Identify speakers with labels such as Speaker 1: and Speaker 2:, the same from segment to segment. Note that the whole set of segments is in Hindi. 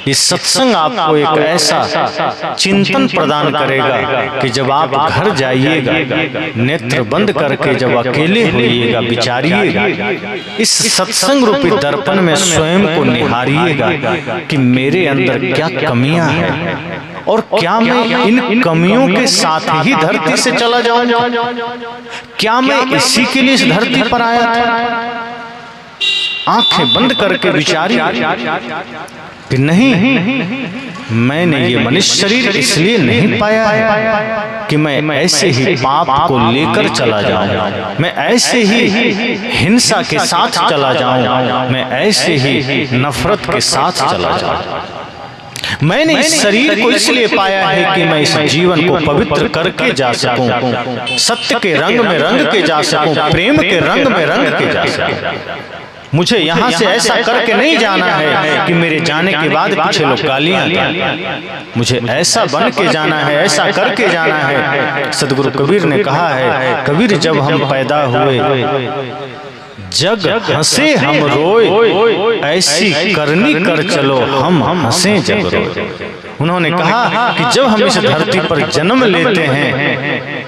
Speaker 1: ये सत्संग आपको एक ऐसा चिंतन प्रदान करेगा कि जब आप घर जाइएगा, नेत्र बंद करके जब अकेले होइएगा, विचारिएगा, इस सत्संग रूपी दर्पण में स्वयं को निहारिएगा कि मेरे अंदर क्या कमियां हैं और क्या मैं इन कमियों के साथ ही धरती से चला जाऊंगा। क्या मैं इसी के लिए इस धरती पर आया था? आंखें बंद करके विचारिए कि नहीं, मैंने ये मनुष्य शरीर इसलिए नहीं पाया है कि मैं ऐसे ही पाप को लेकर चला जाऊं, मैं ऐसे ही हिंसा के साथ चला जाऊं, मैं ऐसे ही नफरत के साथ चला जाऊं। मैंने इस शरीर को इसलिए पाया है कि मैं इस जीवन को पवित्र करके जा सकूं, सत्य के रंग में रंग के जा सकूं, प्रेम के रंग में रंग के जा सकूं। मुझे यहाँ से ऐसा करके नहीं जाना है कि मेरे जाने के बाद पीछे लोग गालियां दें। मुझे ऐसा बन के जाना है, ऐसा करके जाना है। सदगुरु कबीर ने कहा है, कबीर जब हम पैदा हुए जग हंसे हम रोए, ऐसी करनी कर चलो हम हंसे जग रोए। उन्होंने कहा कि जब हम इस धरती पर जन्म लेते हैं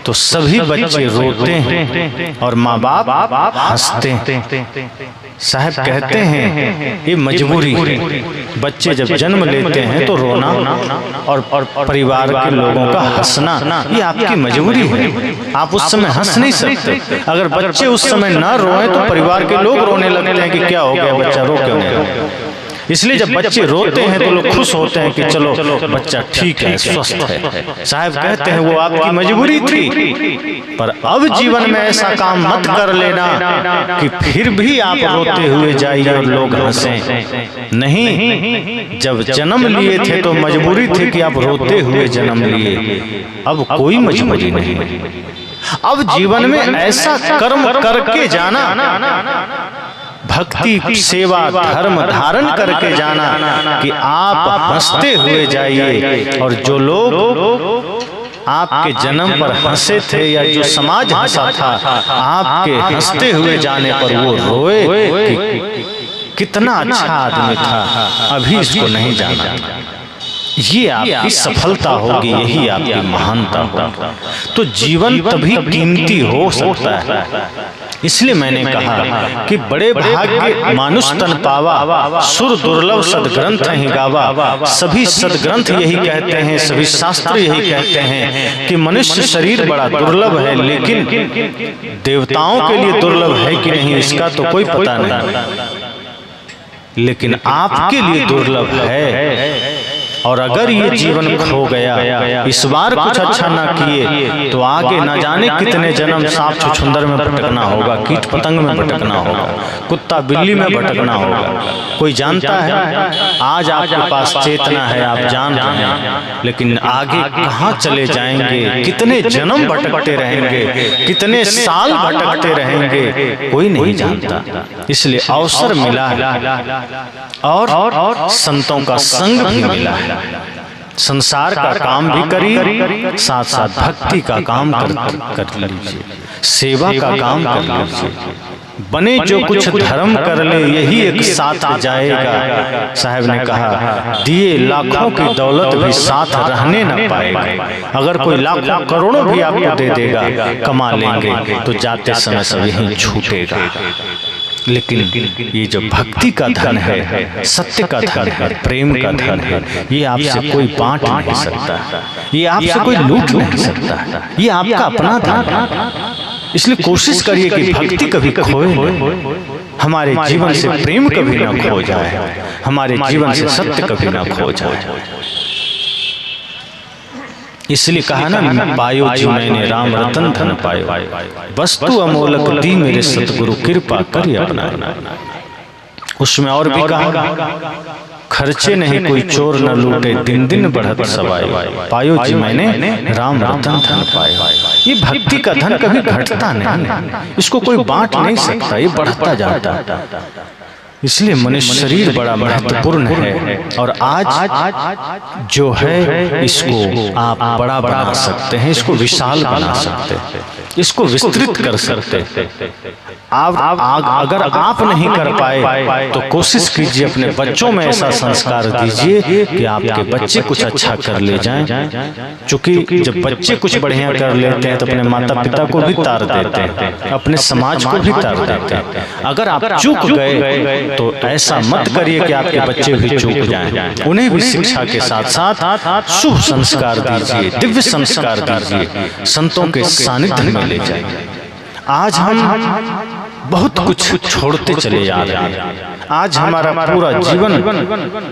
Speaker 1: तो सभी बच्चे रोते हैं और माँ बाप हंसते हैं। साहब कहते हैं ये मजबूरी है। बच्चे जब जन्म लेते हैं तो रोना और परिवार के लोगों का हंसना ये आपकी मजबूरी है। आप उस समय हंस नहीं सकते। अगर बच्चे उस समय ना रोएं तो परिवार के लोग रोने लगते हैं कि क्या हो गया, बच्चा रो क्यों नहीं रहा। इसलिए जब बच्चे रोते हैं तो लोग खुश होते हैं कि चलो बच्चा ठीक है, स्वस्थ है। साहब कहते हैं वो आपकी मजबूरी थी, पर अब जीवन में ऐसा काम मत कर लेना कि फिर भी आप रोते हुए जाइए और लोग हंसें। नहीं, जब जन्म लिए थे तो मजबूरी थी कि आप रोते हुए जन्म लिए, अब कोई मजबूरी नहीं। अब जीवन में ऐसा कर्म करके जाना, भक्ति सेवा धर्म धारण करके जाना कि आप हंसते हुए जाइए और जो लोग आपके जन्म पर हंसे थे या जो समाज हंसा था, आपके हंसते हुए जाने पर वो रोए कि कितना अच्छा आदमी था, अभी इसको नहीं जाना। ये आपकी सफलता होगी, यही आपकी महानता होगी। तो जीवन तभी कीमती हो सकता है। इसलिए मैंने कहा कि बड़े भाग्य मानुष तन पावा, सुर दुर्लभ सदग्रंथ ही गावा। सभी सदग्रंथ यही कहते हैं, सभी शास्त्र यही कहते हैं कि मनुष्य शरीर बड़ा दुर्लभ है, लेकिन देवताओं के लिए दुर्लभ है कि नहीं इसका तो कोई पता नहीं, लेकिन आपके लिए दुर्लभ है। और अगर ये जीवन खो गया, इस बार कुछ अच्छा ना किए तो आगे ना जाने कितने जन्म सांप छुछुंदर में भटकना होगा, कीट पतंग में भटकना होगा, कुत्ता बिल्ली में भटकना होगा। कोई जानता है? आज आपके पास चेतना है, आप जान रहे हैं, लेकिन आगे कहाँ चले जाएंगे, कितने जन्म भटकते रहेंगे, कितने साल भटकते रहेंगे, कोई नहीं जानता। इसलिए अवसर मिला है और संतों का संग भी मिला है। संसार का काम भी करिए, साथ साथ भक्ति का काम कर लीजिए, सेवा का काम कर लीजिए। बने जो कुछ धर्म कर ले यही एक साथ जाएगा। साहब ने कहा दिए लाखों की दौलत भी साथ रहने न पाएगा। अगर कोई लाखों करोड़ों भी आपको दे देगा, कमा लेंगे तो जाते समय सब यहीं छूटेगा। लेकिन ये जो भक्ति का धन है, सत्य का धन है, प्रेम का धन है, ये आपसे कोई बांट नहीं सकता, ये आपसे कोई लूट नहीं सकता, ये आपका अपना धन है। इसलिए कोशिश करिए कि भक्ति कभी खोए नहीं, हमारे जीवन से प्रेम कभी ना खो जाए, हमारे जीवन से सत्य कभी ना खो जाए। इसलिए कहा ना, पायो जी मैंने राम रतन धन पायो, वस्तु अमोलक दी मेरे सतगुरु कृपा करी अपना। उसमें और भी कहा खर्चे नहीं कोई चोर न लूटे, दिन दिन बढ़त सवाई, पायो जी मैंने राम रतन धन पायो। ये भक्ति का धन कभी घटता नहीं, इसको कोई बांट नहीं सकता, ये बढ़ता जाता है। इसलिए मनुष्य शरीर बड़ा महत्वपूर्ण है और आज जो है इसको आप बड़ा बना सकते हैं, इसको विशाल बना सकते हैं, इसको विस्तृत कर सकते हैं। अगर आप नहीं कर पाए तो कोशिश कीजिए अपने बच्चों में ऐसा संस्कार दीजिए कि आपके बच्चे कुछ अच्छा कर ले जाएं। क्योंकि जब बच्चे कुछ बढ़िया कर लेते हैं तो अपने माता पिता को भी तार देते हैं, अपने समाज को भी तार देते हैं। अगर आप चूक गए तो ऐसा मत करिए कि आपके बच्चे भी चूक जाएं। उन्हें भी शिक्षा के साथ साथ शुभ संस्कार दीजिए, दिव्य संस्कार दीजिए, संतों के सानिध्य में ले जाइए। आज हम बहुत कुछ छोड़ते चले जा रहे हैं। आज हमारा पूरा जीवन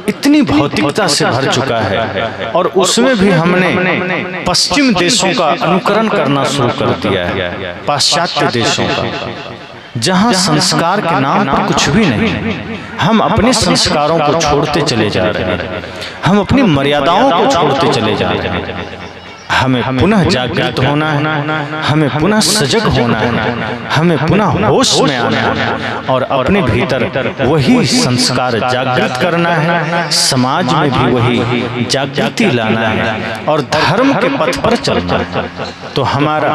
Speaker 1: इतनी भौतिकता से भर चुका है और उसमें भी हमने पश्चिम देशों का अनुकरण करना शुरू कर दिया है, पाश्चात्य देशों का, जहां संस्कार के नाम पर कुछ भी नहीं। हम अपने संस्कारों को छोड़ते चले जा रहे हैं, हम अपनी मर्यादाओं को छोड़ते चले जा रहे हैं। हमें पुनः जागृत होना है, हमें पुनः सजग होना है, हमें पुनः होश में आना है और अपने भीतर वही संस्कार जागृत करना है, समाज में भी वही जागृति लाना है और धर्म के पथ पर चलना है। तो हमारा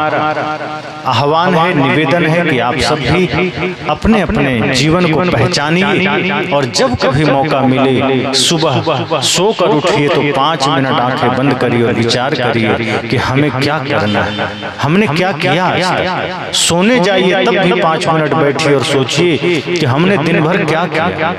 Speaker 1: आह्वान है, निवेदन है कि आप सब भी अपने अपने जीवन को पहचानिए और जब कभी मौका मिले सुबह सोकर उठिए तो 5 मिनट आंखें बंद करिए और विचार करिए कि हमें क्या करना है, हमने क्या किया आज तक। सोने जाइए तब भी 5 मिनट बैठिए और सोचिए कि हमने दिन भर क्या किया,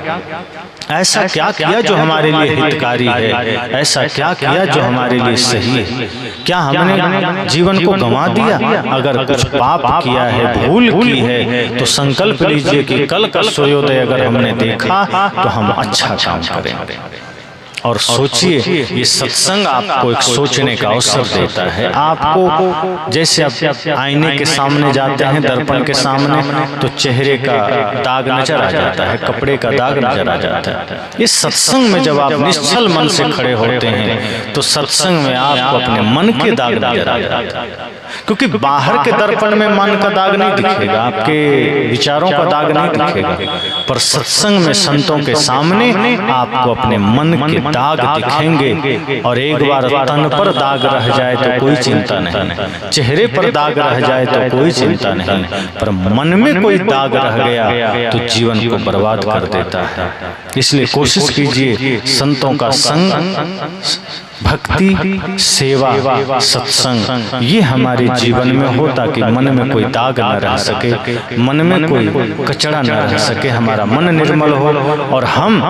Speaker 1: ऐसा क्या किया जो हमारे लिए हितकारी है, ऐसा क्या किया जो हमारे लिए सही है। क्या हमने जीवन को गंवा दिया? अगर कुछ पाप किया है, भूल की है, तो संकल्प लीजिए कि कल का सूर्योदय अगर हमने देखा तो हम अच्छा काम करेंगे। और सोचिए, ये सत्संग आपको एक सोचने का अवसर देता है। आपको जैसे आप आईने के सामने जाते हैं, दर्पण के सामने, तो चेहरे का दाग नजर आ जाता है, कपड़े का दाग नजर आ जाता है। इस सत्संग में जब आप निश्चल मन से खड़े होते हैं तो सत्संग में आपको अपने मन के दाग नजर आ जाता है। क्योंकि बाहर के दर्पण में मन का दाग नहीं दिखेगा, आपके विचारों का दाग नहीं दिखेगा, पर सत्संग में संतों के सामने आपको अपने मन के दाग दिखेंगे। और एक बार तन पर दाग रह जाए तो कोई चिंता नहीं, चेहरे पर दाग रह जाए तो कोई चिंता नहीं, पर मन में कोई दाग रह गया तो जीवन को बर्बाद कर देता है। इसलिए कोशिश कीजिए, संतों का संग, भक्ति, सेवा, सत्संग ये हमारे जीवन में हो, ताकि मन में कोई दाग न रह सके, मन में कोई कचरा न रह सके, हमारा मन निर्मल हो और हम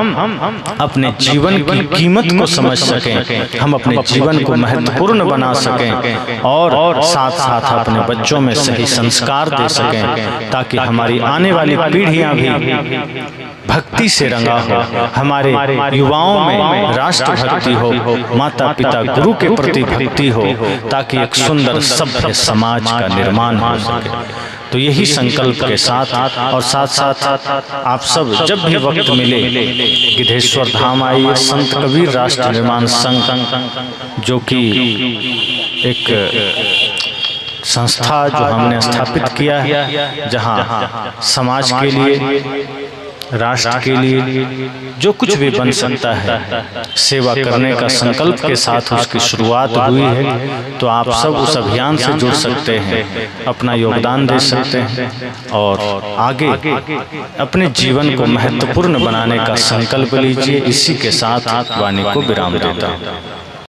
Speaker 1: अपने जीवन की कीमत को समझ सकें, हम अपने जीवन को महत्वपूर्ण बना सकें और साथ साथ अपने बच्चों में सही संस्कार दे सकें, ताकि हमारी आने वाली पीढ़ियां भी भक्ति से रंगा हो, हमारे युवाओं में राष्ट्र भक्ति हो, माता पिता गुरु के प्रति भक्ति हो, ताकि एक सुंदर सभ्य समाज का निर्माण हो सके। तो यही संकल्प के साथ और साथ साथ आप सब जब भी वक्त मिले गिद्धेश्वर धाम आइए। संत कबीर राष्ट्र निर्माण संघ, जो कि एक संस्था जो हमने स्थापित किया है, जहाँ समाज के लिए, राष्ट्र के लिए जो कुछ भी बन सकता है, सेवा करने का संकल्प के साथ उसकी शुरुआत हुई है। तो आप सब उस अभियान से जुड़ सकते हैं, अपना योगदान दे सकते हैं और आगे अपने जीवन को महत्वपूर्ण बनाने का संकल्प लीजिए। इसी के साथ वाणी को विराम देता हूँ।